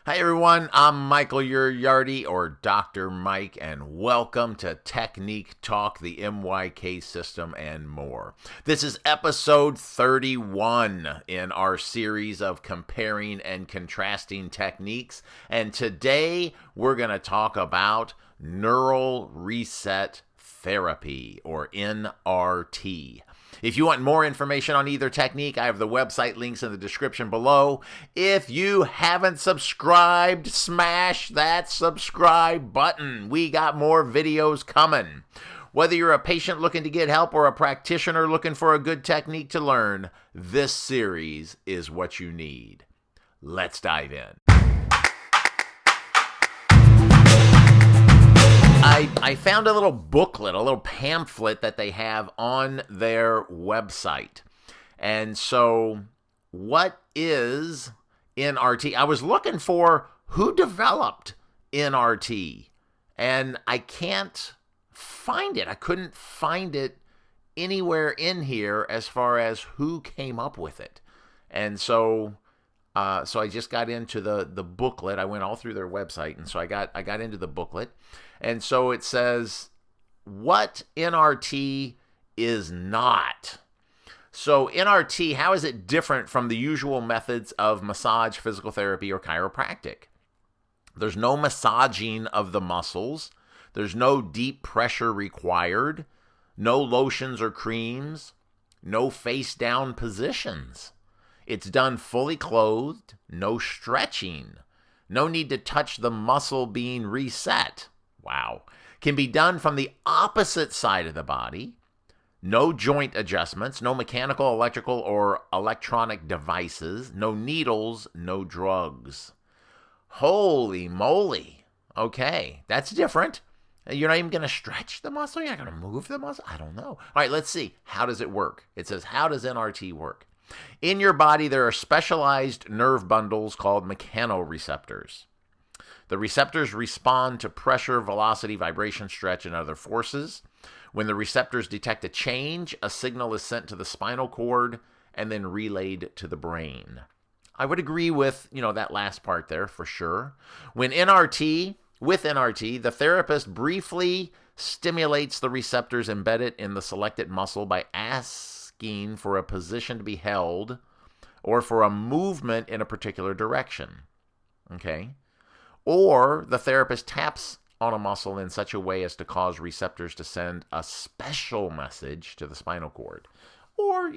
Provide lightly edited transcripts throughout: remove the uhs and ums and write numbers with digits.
Hi everyone, I'm Michael, your Yardy, or Dr. Mike, and welcome to Technique Talk, the MYK System, and more. This is episode 31 in our series of comparing and contrasting techniques, and today we're going to talk about neural reset therapy, or NRT. If you want more information on either technique, I have the website links in the description below. If you haven't subscribed, smash that subscribe button. We got more videos coming. Whether you're a patient looking to get help or a practitioner looking for a good technique to learn, this series is what you need. Let's dive in. I found a little booklet, a little pamphlet that they have on their website. And so, what is NRT? I was looking for who developed NRT, and I can't find it. I couldn't find it anywhere in here as far as who came up with it. And so I just got into the booklet. I went all through their website, and so I got into the booklet. And so it says what NRT is not. So NRT, how is it different from the usual methods of massage, physical therapy, or chiropractic? There's no massaging of the muscles. There's no deep pressure required. No lotions or creams. No face down positions. It's done fully clothed. No stretching. No need to touch the muscle being reset. Wow. Can be done from the opposite side of the body. No joint adjustments, no mechanical, electrical, or electronic devices, no needles, no drugs. Holy moly. Okay, that's different. You're not even going to stretch the muscle? You're not going to move the muscle? I don't know. All right, let's see. How does it work? It says, how does NRT work? In your body, there are specialized nerve bundles called mechanoreceptors. The receptors respond to pressure, velocity, vibration, stretch, and other forces. When the receptors detect a change, a signal is sent to the spinal cord and then relayed to the brain. I would agree with, that last part there for sure. With NRT, the therapist briefly stimulates the receptors embedded in the selected muscle by asking for a position to be held or for a movement in a particular direction. Okay? Or the therapist taps on a muscle in such a way as to cause receptors to send a special message to the spinal cord. Or,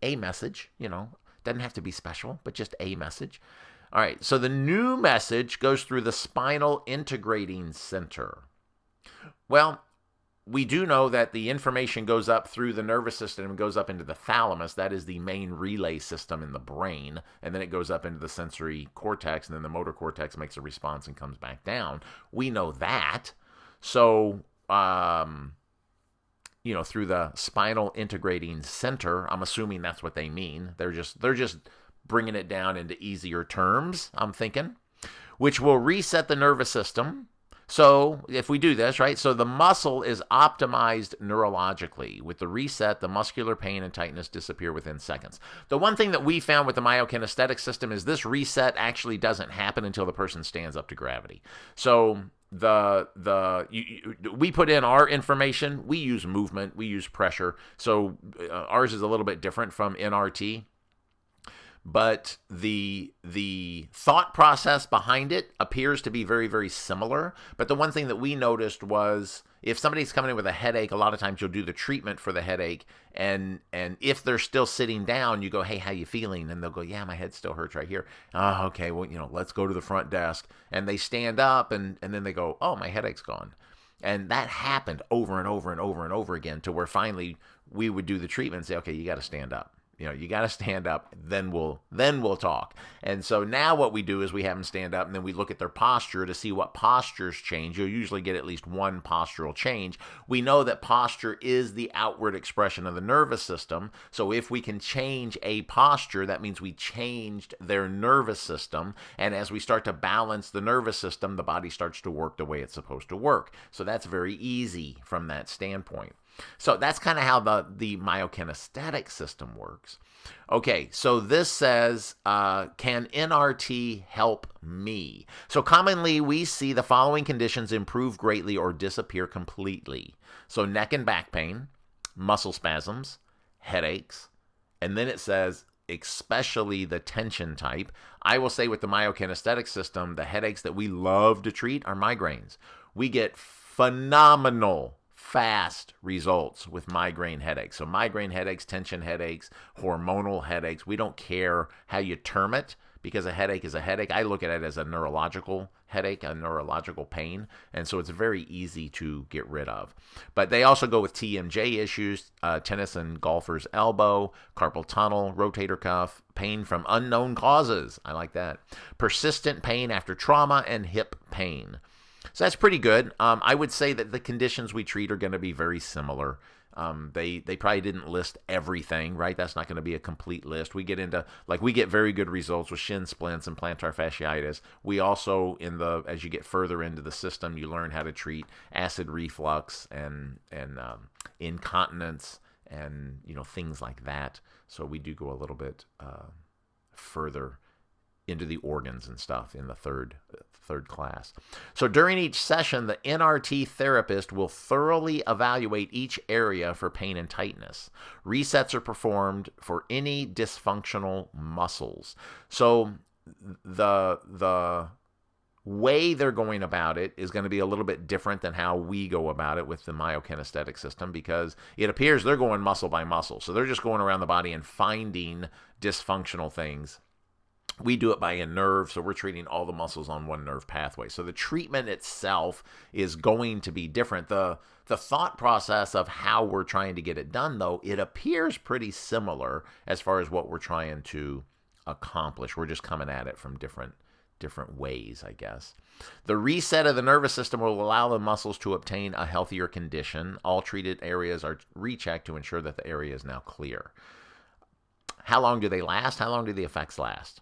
a message, doesn't have to be special, but just a message. All right, so the new message goes through the spinal integrating center. Well, we do know that the information goes up through the nervous system and goes up into the thalamus. That is the main relay system in the brain. And then it goes up into the sensory cortex, and then the motor cortex makes a response and comes back down. We know that. So, through the spinal integrating center, I'm assuming that's what they mean. They're just bringing it down into easier terms, I'm thinking, which will reset the nervous system. So if we do this, right, so the muscle is optimized neurologically. With the reset, the muscular pain and tightness disappear within seconds. The one thing that we found with the myokinesthetic system is this reset actually doesn't happen until the person stands up to gravity. So we put in our information, we use movement, we use pressure. So ours is a little bit different from NRT. But the thought process behind it appears to be very, very similar. But the one thing that we noticed was if somebody's coming in with a headache, a lot of times you'll do the treatment for the headache. And if they're still sitting down, you go, hey, how you feeling? And they'll go, yeah, my head still hurts right here. Oh, okay, well, let's go to the front desk. And they stand up and then they go, oh, my headache's gone. And that happened over and over and over and over again to where finally we would do the treatment and say, okay, you got to stand up. You got to stand up, then we'll talk. And so now what we do is we have them stand up and then we look at their posture to see what postures change. You'll usually get at least one postural change. We know that posture is the outward expression of the nervous system. So if we can change a posture, that means we changed their nervous system. And as we start to balance the nervous system, the body starts to work the way it's supposed to work. So that's very easy from that standpoint. So that's kind of how the myokinesthetic system works. Okay, so this says, can NRT help me? So commonly we see the following conditions improve greatly or disappear completely. So neck and back pain, muscle spasms, headaches, and then it says, especially the tension type. I will say with the myokinesthetic system, the headaches that we love to treat are migraines. We get phenomenal fast results with migraine headaches. So migraine headaches, tension headaches, hormonal headaches, we don't care how you term it because a headache is a headache. I look at it as a neurological headache, a neurological pain, and so it's very easy to get rid of. But they also go with TMJ issues, tennis and golfer's elbow, carpal tunnel, rotator cuff, pain from unknown causes. I like that. Persistent pain after trauma and hip pain. So that's pretty good. I would say that the conditions we treat are going to be very similar. They probably didn't list everything, right? That's not going to be a complete list. We get very good results with shin splints and plantar fasciitis. We also, as you get further into the system, you learn how to treat acid reflux and incontinence and things like that. So we do go a little bit further into the organs and stuff in the third class. So during each session, the NRT therapist will thoroughly evaluate each area for pain and tightness. Resets are performed for any dysfunctional muscles. So the way they're going about it is going to be a little bit different than how we go about it with the myokinesthetic system, because it appears they're going muscle by muscle. So they're just going around the body and finding dysfunctional things. We do it by a nerve, so we're treating all the muscles on one nerve pathway. So the treatment itself is going to be different. The thought process of how we're trying to get it done, though, it appears pretty similar as far as what we're trying to accomplish. We're just coming at it from different ways, I guess. The reset of the nervous system will allow the muscles to obtain a healthier condition. All treated areas are rechecked to ensure that the area is now clear. How long do they last? How long do the effects last?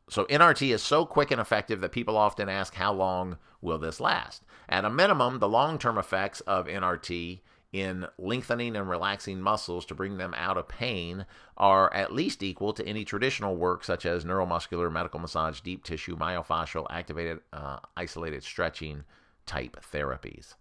So NRT is so quick and effective that people often ask, how long will this last? At a minimum, the long-term effects of NRT in lengthening and relaxing muscles to bring them out of pain are at least equal to any traditional work such as neuromuscular, medical massage, deep tissue, myofascial, activated, isolated stretching type therapies.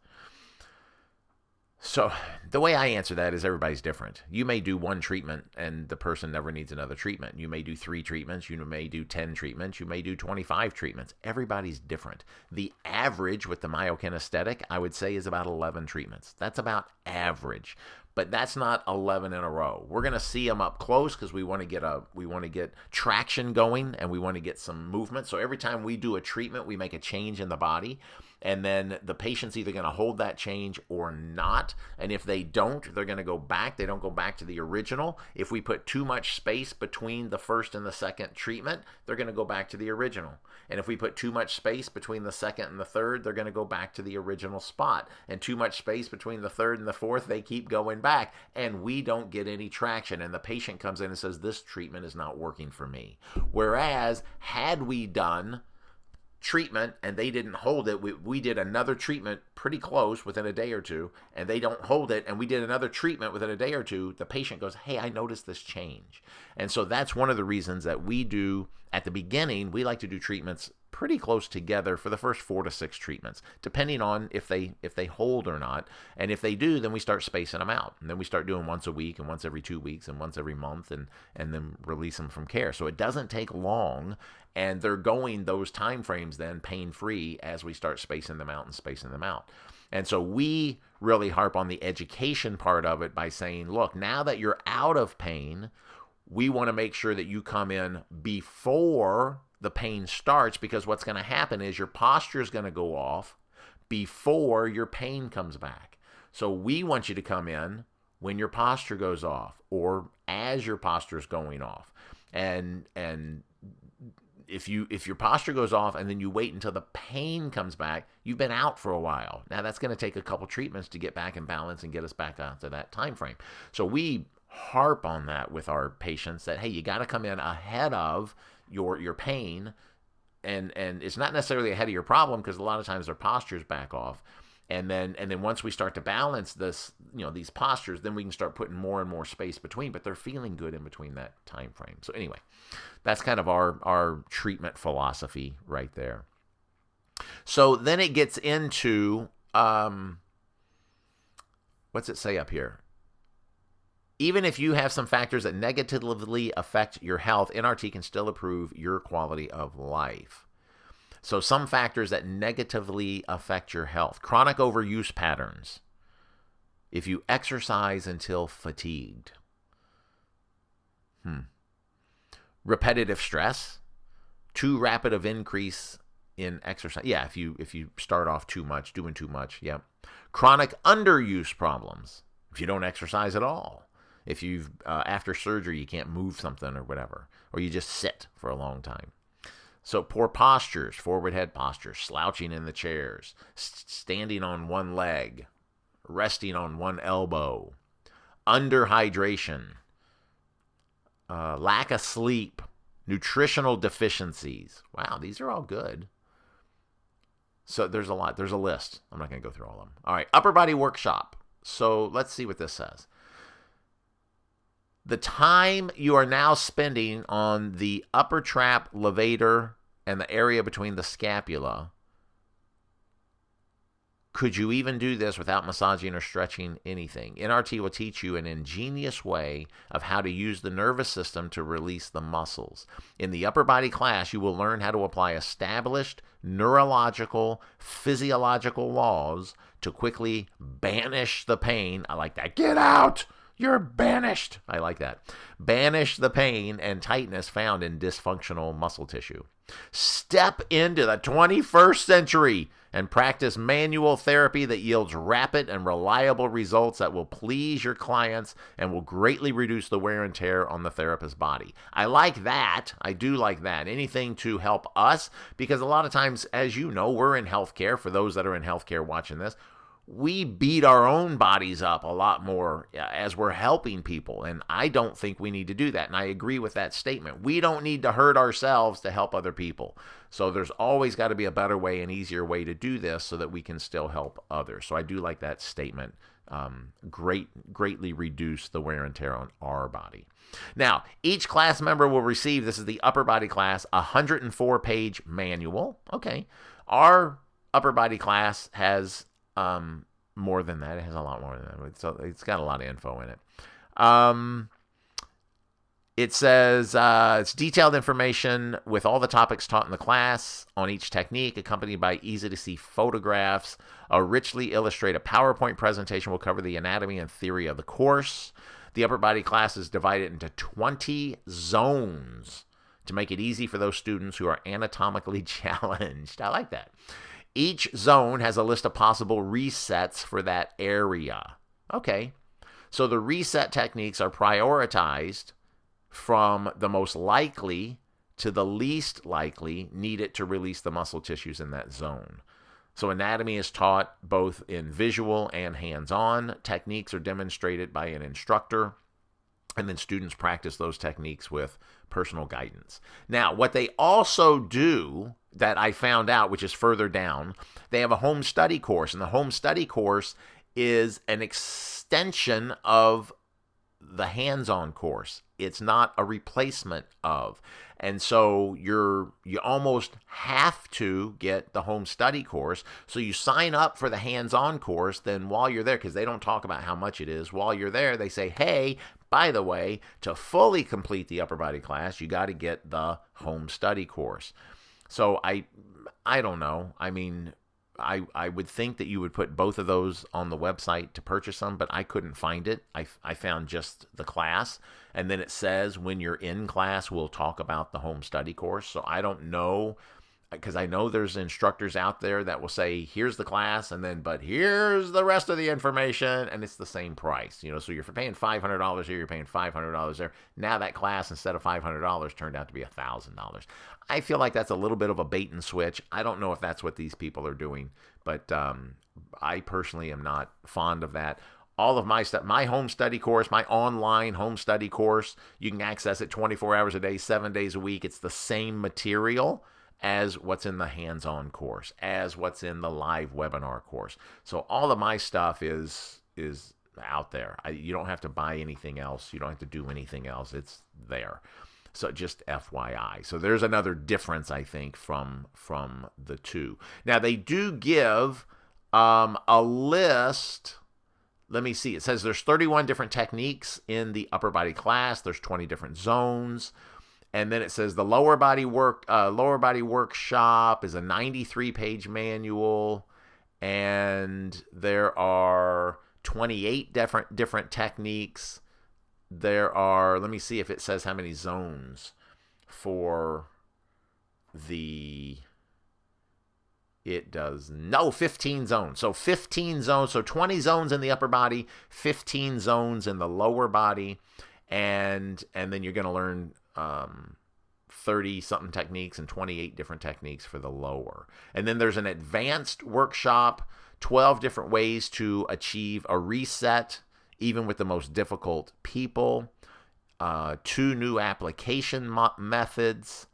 So the way I answer that is everybody's different. You may do one treatment and the person never needs another treatment. You may do 3 treatments. You may do 10 treatments. You may do 25 treatments. Everybody's different. The average with the myokinesthetic, I would say, is about 11 treatments. That's about average. But that's not 11 in a row. We're going to see them up close because we want to get traction going and we want to get some movement. So every time we do a treatment, we make a change in the body. And then the patient's either going to hold that change or not. And if they don't, they're going to go back. They don't go back to the original. If we put too much space between the first and the second treatment, they're going to go back to the original. And if we put too much space between the second and the third, they're going to go back to the original spot. And too much space between the third and the fourth, they keep going back. And we don't get any traction. And the patient comes in and says, this treatment is not working for me. Whereas, had we done treatment and they didn't hold it, we did another treatment pretty close within a day or two, and they don't hold it, and we did another treatment within a day or two, the patient goes, hey, I noticed this change. And so that's one of the reasons that we do, at the beginning, we like to do treatments pretty close together for the first 4 to 6 treatments, depending on if they hold or not. And if they do, then we start spacing them out. And then we start doing once a week and once every 2 weeks and once every month, and then release them from care. So it doesn't take long, and they're going those time frames then pain-free as we start spacing them out and spacing them out. And so we really harp on the education part of it by saying, look, now that you're out of pain, we want to make sure that you come in before the pain starts, because what's going to happen is your posture is going to go off before your pain comes back. So we want you to come in when your posture goes off or as your posture is going off. And if your posture goes off and then you wait until the pain comes back, you've been out for a while. Now that's going to take a couple treatments to get back in balance and get us back onto that time frame. So we harp on that with our patients that, hey, you got to come in ahead of your pain, and it's not necessarily ahead of your problem, because a lot of times their posture's back off. And then once we start to balance this, these postures, then we can start putting more and more space between, but they're feeling good in between that time frame. So anyway, that's kind of our treatment philosophy right there. So then it gets into, what's it say up here? Even if you have some factors that negatively affect your health, NRT can still improve your quality of life. So some factors that negatively affect your health. Chronic overuse patterns. If you exercise until fatigued. Repetitive stress. Too rapid of increase in exercise. Yeah, if you start off too much, doing too much. Yeah. Chronic underuse problems. If you don't exercise at all. If you've after surgery you can't move something or whatever, or you just sit for a long time. So poor postures, forward head postures, slouching in the chairs, standing on one leg, resting on one elbow, underhydration, lack of sleep, nutritional deficiencies. Wow, these are all good. So there's a lot. There's a list. I'm not going to go through all of them. All right, upper body workshop. So let's see what this says. The time you are now spending on the upper trap levator and the area between the scapula, could you even do this without massaging or stretching anything? NRT will teach you an ingenious way of how to use the nervous system to release the muscles. In the upper body class, you will learn how to apply established neurological, physiological laws to quickly banish the pain. I like that. Get out! You're banished. I like that. Banish the pain and tightness found in dysfunctional muscle tissue. Step into the 21st century and practice manual therapy that yields rapid and reliable results that will please your clients and will greatly reduce the wear and tear on the therapist's body. I like that. I do like that. Anything to help us, because a lot of times, as you know, we're in healthcare. For those that are in healthcare watching this, we beat our own bodies up a lot more as we're helping people, and I don't think we need to do that, and I agree with that statement. We don't need to hurt ourselves to help other people. So there's always got to be a better way, an easier way to do this so that we can still help others. So I do like that statement. Greatly reduce the wear and tear on our body. Now, each class member will receive, this is the upper body class, a 104-page manual. Okay. Our upper body class has more than that. It has a lot more than that. So it's got a lot of info in it. It says it's detailed information with all the topics taught in the class on each technique, accompanied by easy-to-see photographs. A richly illustrated PowerPoint presentation will cover the anatomy and theory of the course. The upper body class is divided into 20 zones to make it easy for those students who are anatomically challenged. I like that. Each zone has a list of possible resets for that area. Okay, so the reset techniques are prioritized from the most likely to the least likely needed to release the muscle tissues in that zone. So anatomy is taught both in visual and hands-on. Techniques are demonstrated by an instructor, and then students practice those techniques with personal guidance. Now, what they also do that I found out, which is further down, they have a home study course, and the home study course is an extension of the hands-on course. It's not a replacement of. And so you almost have to get the home study course. So you sign up for the hands-on course, then while you're there, because they don't talk about how much it is, while you're there, they say, hey, by the way, to fully complete the upper body class, you got to get the home study course. So I don't know. I mean, I would think that you would put both of those on the website to purchase them, but I couldn't find it. I found just the class, and then it says when you're in class, we'll talk about the home study course. So I don't know, because I know there's instructors out there that will say, here's the class, and then, but here's the rest of the information, and it's the same price. So you're paying $500 here, you're paying $500 there. Now that class, instead of $500, turned out to be $1,000. I feel like that's a little bit of a bait and switch. I don't know if that's what these people are doing, but I personally am not fond of that. All of my stuff, my home study course, my online home study course, you can access it 24 hours a day, 7 days a week. It's the same material as what's in the hands-on course, as what's in the live webinar course. So all of my stuff is out there. You don't have to buy anything else. You don't have to do anything else. It's there. So just FYI. So there's another difference, I think, from the two. Now, they do give a list. Let me see. It says there's 31 different techniques in the upper body class. There's 20 different zones. And then it says the lower body workshop is a 93-page manual. And there are 28 different techniques. There are, let me see if it says how many zones for the, it does, no, 15 zones. So 15 zones, so 20 zones in the upper body, 15 zones in the lower body, and then you're going to learn 30-something techniques and 28 different techniques for the lower. And then there's an advanced workshop, 12 different ways to achieve a reset, even with the most difficult people. 2 new application methods.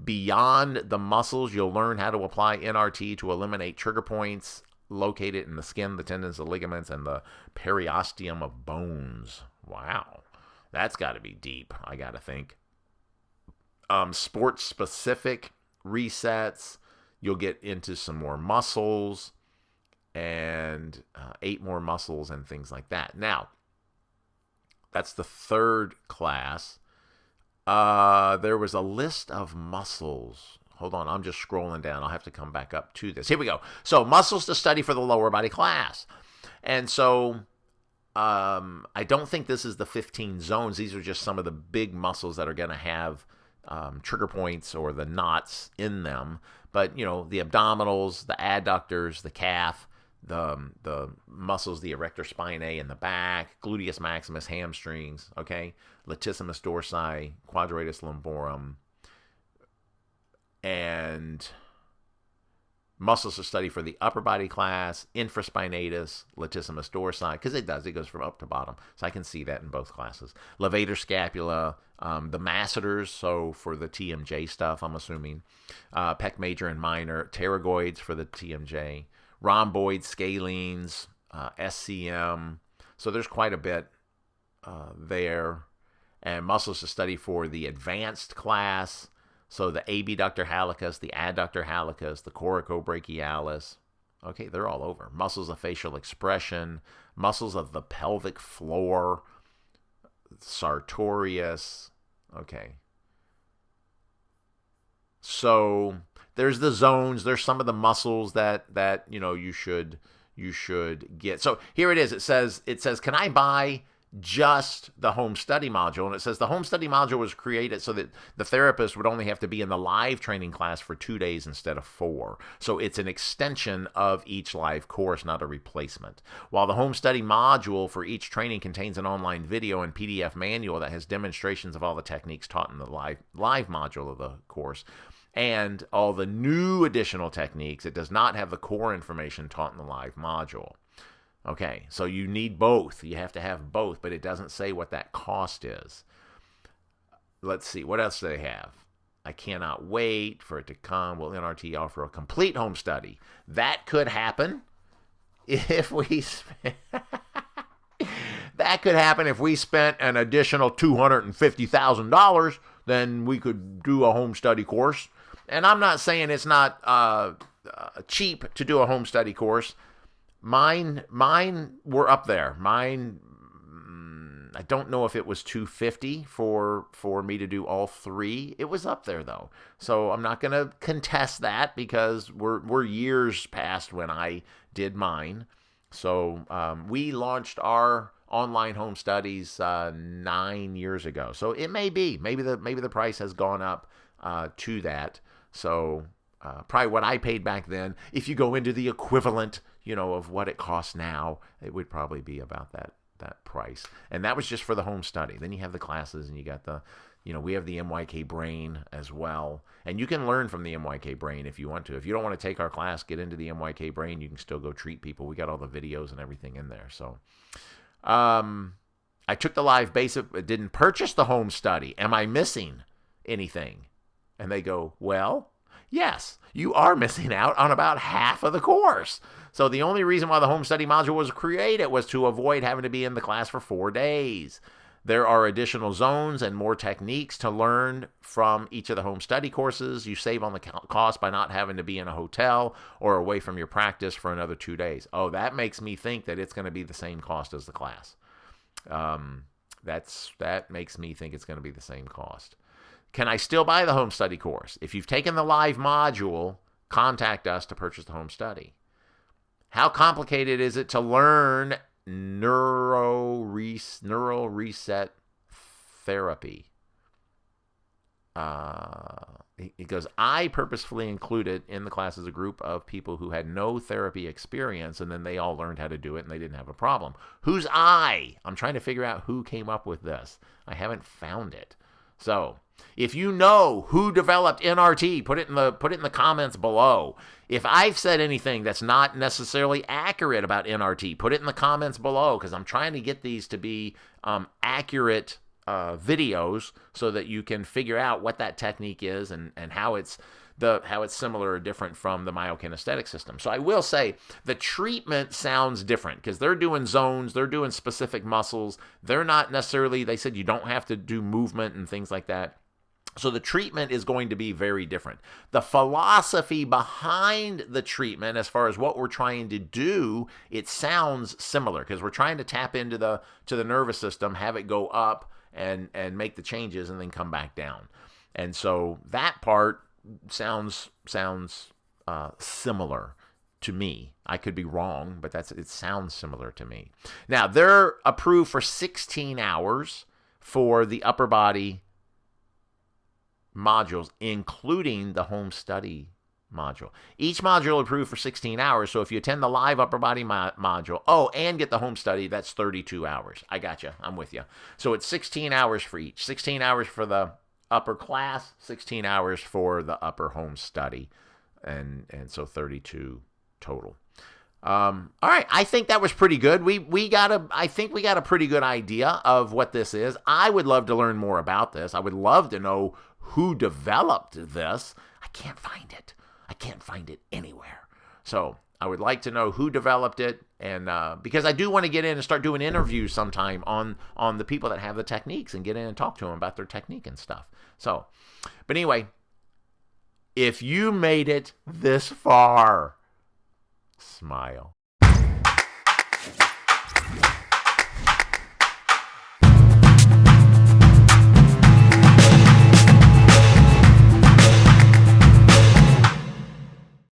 Beyond the muscles, you'll learn how to apply NRT to eliminate trigger points located in the skin, the tendons, the ligaments, and the periosteum of bones. Wow. That's got to be deep, I got to think. Sports-specific resets. You'll get into some more muscles and 8 more muscles and things like that. Now, that's the third class. There was a list of muscles. Hold on, I'm just scrolling down. I'll have to come back up to this. Here we go. So, muscles to study for the lower body class. And so, I don't think this is the 15 zones. These are just some of the big muscles that are going to have trigger points or the knots in them. But, the abdominals, the adductors, the calf, the muscles, the erector spinae in the back, gluteus maximus, hamstrings, okay, latissimus dorsi, quadratus lumborum, and muscles to study for the upper body class, infraspinatus, latissimus dorsi, because it goes from up to bottom, so I can see that in both classes. Levator scapula, the masseters, so for the TMJ stuff, I'm assuming, pec major and minor, pterygoids for the TMJ, rhomboids, scalenes, SCM. So there's quite a bit there. And muscles to study for the advanced class. So the abductor hallucis, the adductor hallucis, the coracobrachialis. Okay, they're all over. Muscles of facial expression, muscles of the pelvic floor, sartorius. Okay. So there's the zones. There's some of the muscles that you should get. So here it is. It says, can I buy just the home study module? And it says the home study module was created so that the therapist would only have to be in the live training class for 2 days instead of 4. So it's an extension of each live course, not a replacement. While the home study module for each training contains an online video and PDF manual that has demonstrations of all the techniques taught in the live module of the course and all the new additional techniques, it does not have the core information taught in the live module. Okay, so you need both. You have to have both, but it doesn't say what that cost is. Let's see, what else do they have? I cannot wait for it to come. Will NRT offer a complete home study? That could happen if we that could happen if we spent an additional $250,000. Then we could do a home study course. And I'm not saying it's not cheap to do a home study course. Mine were up there. Mine, I don't know if it was $250 for me to do all 3. It was up there though, so I'm not going to contest that because we're years past when I did mine. So we launched our online home studies 9 years ago. So it maybe the price has gone up to that. So probably what I paid back then, if you go into the equivalent, of what it costs now, it would probably be about that price. And that was just for the home study. Then you have the classes and you got the, we have the MYK brain as well. And you can learn from the MYK brain if you want to. If you don't want to take our class, get into the MYK brain, you can still go treat people. We got all the videos and everything in there. So I took the live basic, but didn't purchase the home study. Am I missing anything? And they go, well, yes, you are missing out on about half of the course. So the only reason why the home study module was created was to avoid having to be in the class for 4 days. There are additional zones and more techniques to learn from each of the home study courses. You save on the cost by not having to be in a hotel or away from your practice for another 2 days. Oh, that makes me think that it's going to be the same cost as the class. That makes me think it's going to be the same cost. Can I still buy the home study course? If you've taken the live module, contact us to purchase the home study. How complicated is it to learn neural reset therapy? He goes, I purposefully included in the class as a group of people who had no therapy experience, and then they all learned how to do it, and they didn't have a problem. Who's I? I'm trying to figure out who came up with this. I haven't found it. So, if you know who developed NRT, put it in the comments below. If I've said anything that's not necessarily accurate about NRT, put it in the comments below, because I'm trying to get these to be accurate videos so that you can figure out what that technique is and how it's similar or different from the myokinesthetic system. So I will say the treatment sounds different because they're doing zones, they're doing specific muscles. They're not necessarily, they said you don't have to do movement and things like that. So the treatment is going to be very different. The philosophy behind the treatment, as far as what we're trying to do, it sounds similar because we're trying to tap into the nervous system, have it go up and make the changes and then come back down. And so that part sounds similar to me. I could be wrong, but it sounds similar to me. Now, they're approved for 16 hours for the upper body modules, including the home study module. Each module approved for 16 hours, so if you attend the live upper body module, and get the home study, that's 32 hours. I got you. I'm with you. So it's 16 hours for each. 16 hours for the upper class, 16 hours for the upper home study, and so 32 total. All right, I think that was pretty good. I think we got a pretty good idea of what this is. I would love to learn more about this. I would love to know who developed this. I can't find it. I can't find it anywhere. So I would like to know who developed it, and because I do want to get in and start doing interviews sometime on the people that have the techniques and get in and talk to them about their technique and stuff. So, but anyway, if you made it this far, smile.